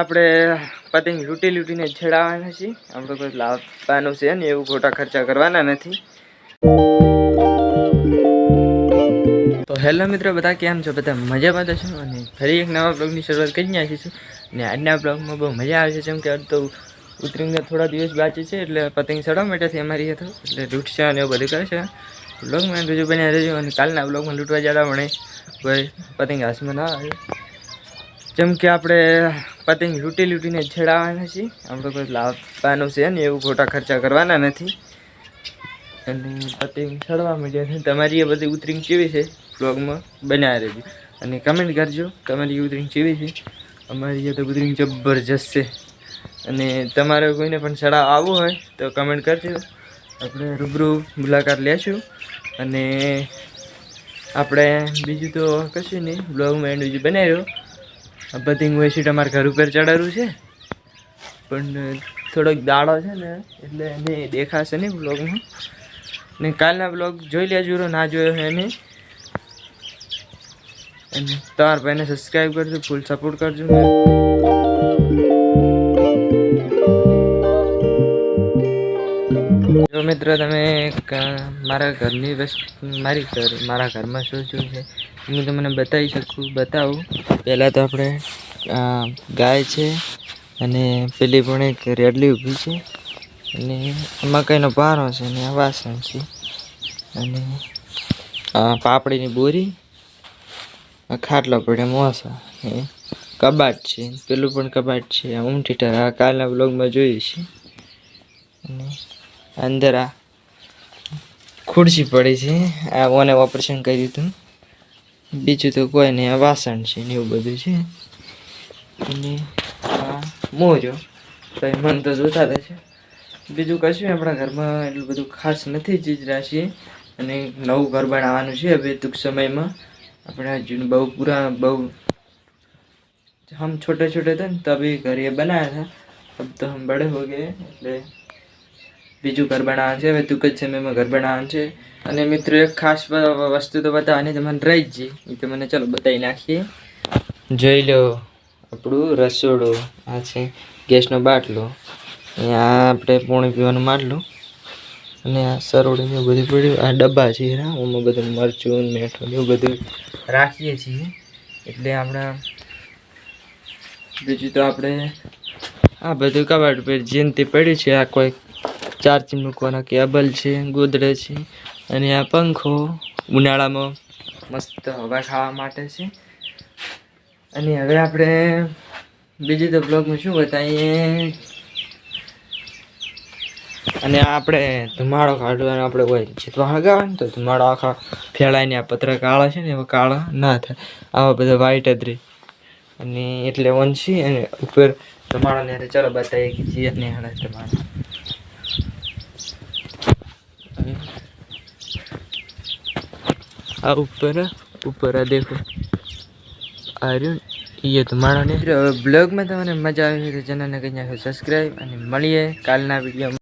આપણે પતંગ લૂંટીને છેડાવવાના છીએ. આપણે કોઈ લાવવાનું છે ને એવું ખોટા ખર્ચા કરવાના નથી. તો હેલો મિત્રો, બધા કેમ છો? બધા મજામાં તો છો? અને ફરી એક નવા બ્લોગની શરૂઆત કરી નાખી છે. અને આજના બ્લોગમાં બહુ મજા આવે છે, જેમ કે તો ઉતરીને થોડા દિવસ બાકી છે, એટલે પતંગ ચડવા માટેથી અમારી હતો એટલે લૂંટશે અને એવું બધું કરે છે. બ્લોગમાં રજૂ બન્યા રહેજો. અને કાલના બ્લોગમાં લૂંટવા જતા પણ કોઈ પતંગ હાથમાં ના આવે, જેમ કે આપણે પતંગ લૂંટીને છેડાવવાના છીએ. આપણે કોઈ લાવવાનું છે ને એવું ખોટા ખર્ચા કરવાના નથી. અને પતંગ ચડવા માંડ્યા છે. તમારી એ બધી ઉતરીંગ કેવી છે બ્લોગમાં બનાવી રહેજો અને કમેન્ટ કરજો તમારી ઉતરીંગ કેવી છે. અમારી તો ઉતરીંગ જબરજસ્ત છે. અને તમારે કોઈને પણ ચડાવ આવવું હોય તો કમેન્ટ કરજો, આપણે રૂબરૂ મુલાકાત લેશું. અને આપણે બીજું તો કશું નહીં, બ્લોગમાં એન્ડ બીજું બનાવ્યો. પતંગ હોય છે તમારા ઘર ઉપર ચડાડવું છે, પણ થોડોક દાડો છે ને એટલે એને દેખાશે નહીં બ્લોગમાં. ને કાલના બ્લોગ જોઈ લેજો, ના જોયો હોય એને. અને તમારા ભાઈને સબસ્ક્રાઈબ કરજો, ફૂલ સપોર્ટ કરજો. જો મિત્રો, તમે મારા ઘરની મારા ઘરમાં શું શું છે હું તમને બતાવું. પહેલાં તો આપણે ગાય છે, અને પેલી પણ એક રેડલી ઊભી છે, અને મકાઈનો પારો છે, અને આ વાસણ છે, અને પાપડીની બોરી, ખાટલો પડે મોસા, કબાટ છે, પેલું પણ કબાટ છે, આ ઊંઘ થિયેટર આ કાલના બ્લોગમાં જોઈએ છે. અને અંદર આ ખુરશી પડી છે, આ ઓને ઓપરેશન કર્યું હતું. બીજું તો કોઈ નહીં, આ વાસણ છે ને એવું બધું છે. અને આ મોજો તો મન તો જોતા રહેશે. બીજું કશું આપણા ઘરમાં એટલું બધું ખાસ નથી ચીજ રાશિ. અને નવું ઘર બનાવવાનું છે હવે ટૂંક સમયમાં. આપણે હજુ બહુ हम छोटे थे ना तभी घर ये बनाया था, अब तो हम बड़े हो गए એટલે બીજું ઘર બનાવવાનું છે હવે ટૂંક જ સમયમાં ઘર બનાવવાનું છે. અને મિત્રો એક ખાસ વસ્તુ તો બતાવવાની તમને રહી જ ગઈ, એ તો મને ચલો બતાવી નાખીએ. જોઈ લો આપણું રસોડું, આ છે ગેસનો બાટલો, અહીંયા આપણે પાણી પીવાનું માટલું, અને આ સરોડીને એવું બધું પડ્યું. આ ડબ્બા છે, એમાં બધું મરચું મીઠું એવું બધું રાખીએ છીએ. એટલે આપણા બીજું તો આપણે આ બધું કબાટ પર જેનથી પડ્યું છે. આ કોઈ ચાર્જિંગ મૂકવાના કેબલ છે, ગોદડે છે, અને આ પંખો ઉનાળામાં મસ્ત હવા ખાવા માટે છે. અને હવે આપણે બીજું તો બ્લોગમાં શું બતાવીએ. અને આપણે ધુમાડો કાઢવાનો, આપણે હોય ચિતવા હગાવે ને તો ધુમાડો આખા ફેલાઈને આ પત્ર કાળા છે ને એવા કાળા ના થાય, આવા બધા વાઈટ જ રહે. અને એટલે ઓન છે, અને ઉપર ધુમાડો ને ચાલો બતાવીએ કે જે ને હળે ધુમાડો. આ ઉપર આ દેખો આ રહ્યું ये ધુમાડો ને. બ્લોગમાં તમને મજા આવી તો ચેનલને કરી નાખો સબસ્ક્રાઈબ, અને મળીએ કાલના વિડીયોમાં.